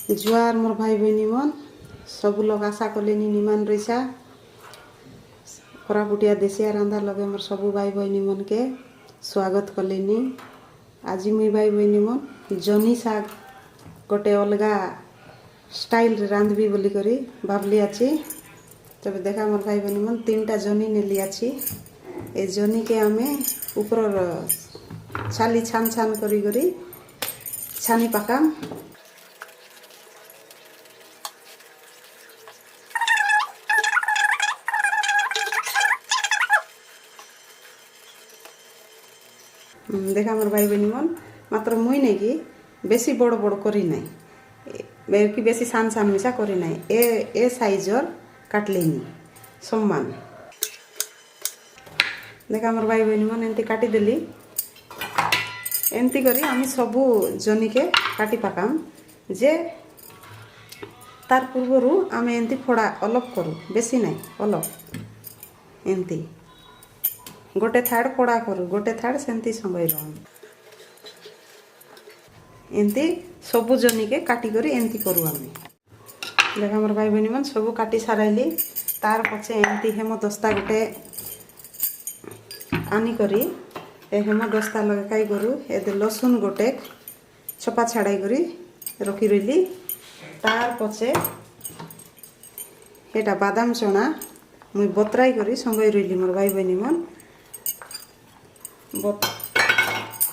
जुआर मोर भाई बहनी मन सब लोग आशा कले निमान रईसा कोरापुटिया देशिया रांधा लगे मोर सब भाई बहनी मन के स्वागत कलेनी। आज मुई भाई बहनी मन जनी शाग गोटे अलगा स्टाइल रे रांधबी बोली करी भावली आछि। तब देखा मोर भाई बहनी मन 3टा जनी नेली आछि। ए जनी के आमे ऊपर छाली छान छान करी करी छानी पकाम। देखा मोर भाई बहनी मन मात्र मुई नहीं कि बेसी बड़ बड़ करी नहीं कि बेसी सान सान मिसा करी नहीं ए साइजर काटलेनी सम्मान। देखा मोर भाई बहनी मन एमती काटी देली एमती करी आमी सबू जनी के काटी पकाम जे तार पूर्वरु आमे एमती फोड़ा अलग करू बेसी नहीं अलग एमती गोटे थाड़ पोड़ा करू गोटे थाड़ सेमती समय रहूँ एमती सबू जनी के काटी करी एमती करू आमे। देखा मोर भाई बहनी मन सबू काटी साराइली तार पछे एमती हेम दस्ता गोटे आनी करी ए हेम दस्ता लगे काई करू ए लसुन गोटे छपा छाड़ाई करी रखी रही तार पछे एटा बादाम चना मुई बतराई करी संगई रही मोर भाई बहनी मन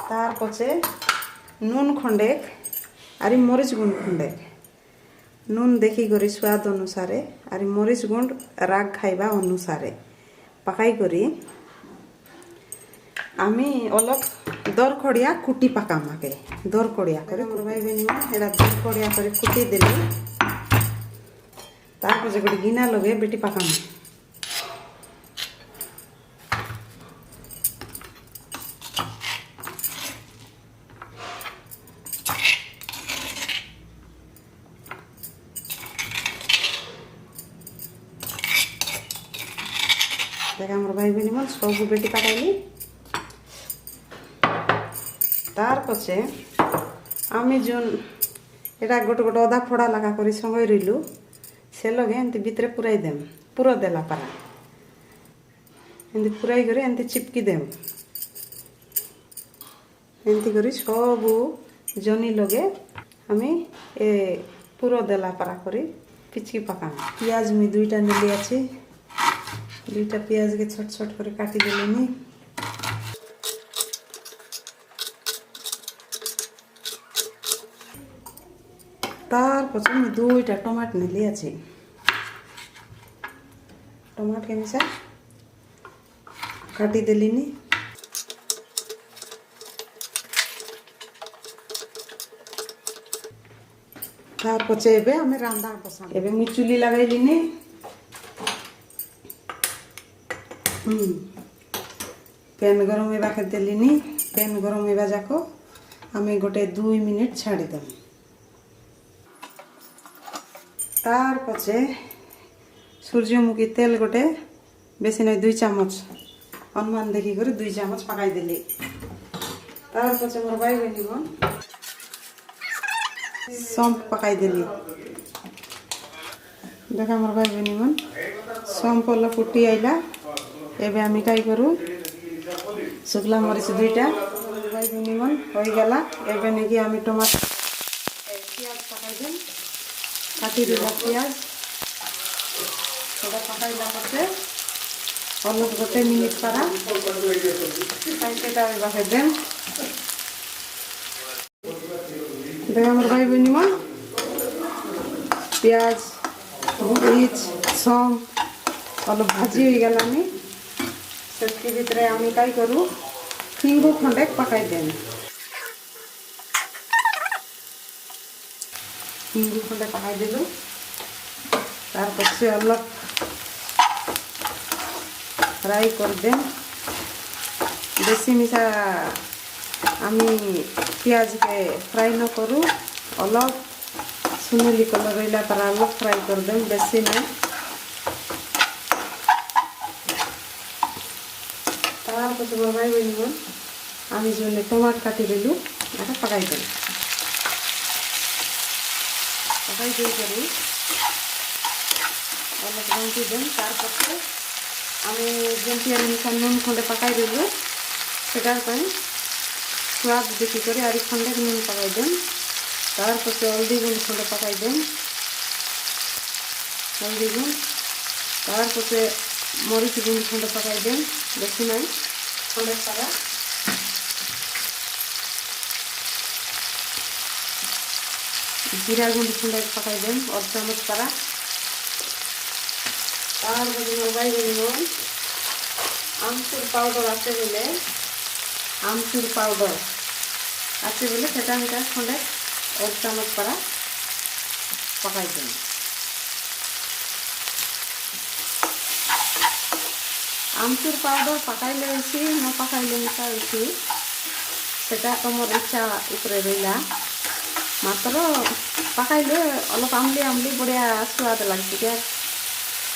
तार पछे नून खंडेक आरी मरीच गुंड खंडेक नून देखी करी स्वाद अनुसारे आरी मरीच गुंड राग खाइबा अनुसारे पकाई करी आमी अलग दरखड़िया कुटी पकाम आगे दरखड़िया करे मोर भाई बहनी मन एड़ा दरखड़िया करे कुटी देली तार पछे गोटे गिना लगे बेटी पकाम। देखा मोर भाई बहनी मन सब बेटी पकाइली तार पछे आमी जोन एटा गोटे गोटे अदा फोड़ा लगा करी संगई रहीलु से लगे एमती भितरे पुराई देम पूरा देला पारा एमती पुराई करे एमती चिपकी देम एमती करी सब जनी लगे आमी ए पूरा देला पारा करी पिचकी पकाम। पियाज मुई 2टा नेली आछि 2टा पियाज के छोट छोट कर काटी देलेनी तार पछे मैं 2टा टमाट नेली आछि टमाट के मिसा काटी देलिनी तार पछे एबे हमें रांधा बसा एबे मुई चुली लगाइलिनी पैन गरम हेबा के देलिनी पैन गरम हेबा जाको आमे गोटे 2 मिनिट छाड़ी देम तार पछे सूर्यमुखी तेल गोटे बेसी नहीं 2 चामच अनुमान देखी कर 2 चामच पकाई देली तार पछे मोर भाई बहनी मन सौंफ पकाई देली। देखा मोर भाई बहनी मन सौंफ वाला फुटी आइला एबे आमी काई करू शुक्ला मरीच 2टा भाई बहनी मन हो गला एबे नेकी आमी टमाटर प्याज पकाई देम काटी देला प्याज थोड़ा पकाइला पछे अलग गोटे मिनिट पारा काईटेटा बाके देम। देखा मोर भाई बहनी मन प्याज मरीच सौंफ अलग भाजी हो गलानी सेतकी भितरे आमी काई करू हिंगु खंडेक पकाई देम हिंगु खंडे पकाई देलु तार पछे अलग फ्राई कर देम बेसी मिसा आमी प्याज के फ्राई न करू अलग सुनेली कलर रहिला तार अलग फ्राई कर देम बेसी नहीं तार पछे मोर भाई बहनी मन आमी जो टमाट काटी देलु एटा पकाई देम पकाई देकर अलग घंटी दें तार पक्षे आम जमी अनुसार नून खंडे पकाई देलु सेटार स्वाद देखिक आरी खंडे नून पकाई दें तार पक्षे हल्दी गुंड खंडे पकाई दें हल्दी गुंड तार पक्षे मरीच गुंड खंडे पकाई दें बेसी ना खंडे सारा जीरा गुंड खंडे पकाई दें और चामच सारा तार मोबाइल आमचूर पाउडर आसे बोले आमचूर पाउडर आसे बोले सेटा मिटा खंडे और चामच पारा पकाई दें आमचूर पाउडर पकाइले इसी न पकाइले मिटा इसी सेटा तुमर इच्छा उपरे रहिला मात्र पकाइले अलग आमली आमली बढ़िया स्वाद लगती क्या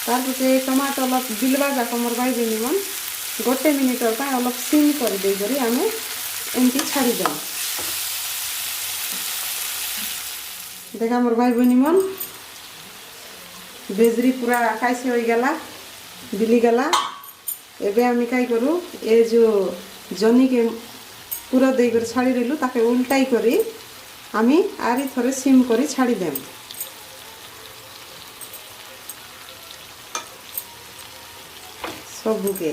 तार पछे टमाटो अलग बिलवा जाक मोर भाई बहनी मन गोटे मिनिट अलग सिम कर दे करी आमे एमती छाड़ी दें देखा मोर भाई बहनी मन बेजरी पूरा कैसे हो गला बिली गला एबे आमी काई करू ए जो जनी के पूरा देकर छाड़ी रहलु ताके उल्टाई करी आमी आरी थोड़े सिम करी छाड़ी दें सबुके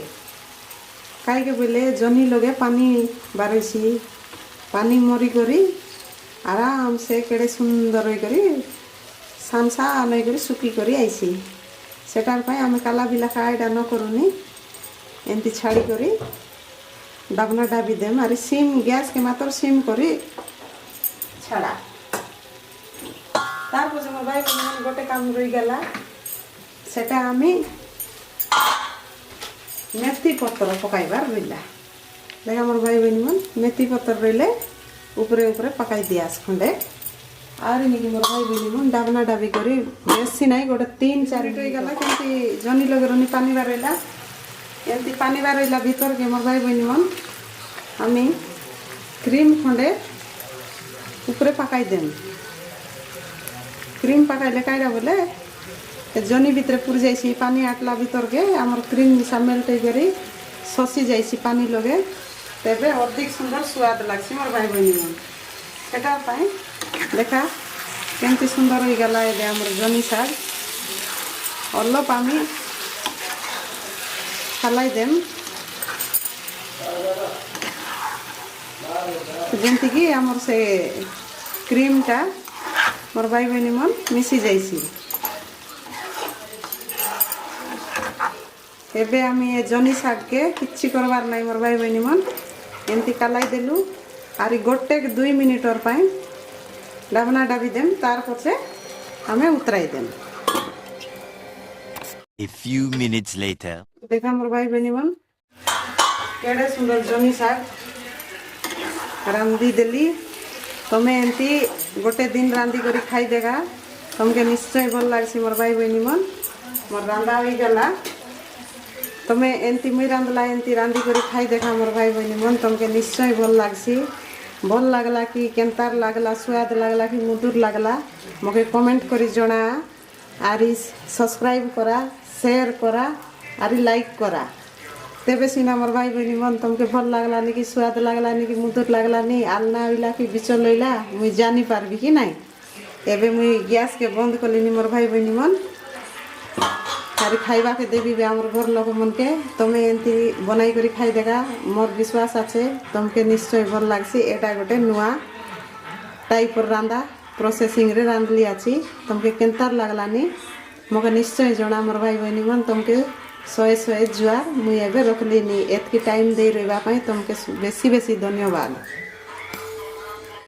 कहीं बोले जनी लगे पानी बारसी पानी मरी करी आराम से केड़े सुंदर करी सांसा नहीं करी सुखी करी आईसी सेटार पाई आमे काला बिला खाएडा न करूनी एमती छाड़ी करी डाबना डाबी देम आरी सिम गैस के मात्र सिम करी छाड़ा तार पछे मोर भाई गोटे काम रही गला सेटा आमी मेथी पत्र पकाइबार रहा देखा मोर भाई बहनी मन मेथी पत्र रही उपरे उपरे पकाई दियास खंडे आर निकी मोर भाई बहनी मन डाबना डाबी करी बेसी नहीं गोटे 3-4 मिनट गला केमती जनी लगे रनी पानी बारला एमती पानी बारला भीतर के मोर भाई बहनी मन आमी क्रीम खंडे उपरे पकाई देम क्रीम पकाइले कईरा बोले जनी भितर पूरी जाइसी पानी आटला भीतर के आमर क्रीम मिसा मेल्ट करी ससी जाइसी पानी लगे तेबे अधिक सुंदर स्वाद लागसी मोर भाई बहनी मन सेटा पाई देखा केमती सुंदर हो गला ए आमर जनी साग अलप आमी खालाई देम जेमती कि आमर से क्रीम टा मोर भाई बहनी मन मिसी जाइसी एबे आमी ए जनी साग के किछि करबार नाही मोर भाई बहनी मन एमती कालाई देलु आरी गोटे 2 मिनिट और पाई डाबना डाबी देम तार पछे आमे उतराई them A few minutes later देखा मोर भाई बहनी मन केडे सुंदर जनी साग रांधी देली तमे एमती गोटे दिन रांधी करी खाई देगा तुमके निश्चय भल लागसी मोर भाई बहनी मन मोर रांधा हो गला तमे एंती मुई रांधला एंती रांधी करी खाई देखा मोर भाई बहनी मन तुमके निश्चय भल लागसी भल लागला कि केंतार लागला स्वाद लागला कि मधुर लागला मके कमेंट करी जना आरी सब्सक्राइब करा शेयर करा आरी लाइक करा तेबे सीना मोर भाई बहनी मन तुमके भल लागला नि कि स्वाद लागला नि कि मधुर लागला नि आलना आइला कि बिच लइला मुई जानी पारबी कि नहीं एबे मुई गैस के बंद कलिनी मोर भाई बहनी मन आरी खाइबा के देवी आमर घर लोक मन के तमे एंती बनाई करी खाई देगा मोर विश्वास आछे तुमके निश्चय भल लागसी एटा गोटे नुआ टाइप रांदा प्रोसेसिंग रे रांधली आछि तुमके केंतार लागलानी मके निश्चय जना मोर भाई बहनी मन तुमके 100 जुआर मुई एबे रखलिनी एतकी टाइम दे रहबा पई तुमके बेसी बेसी धन्यवाद।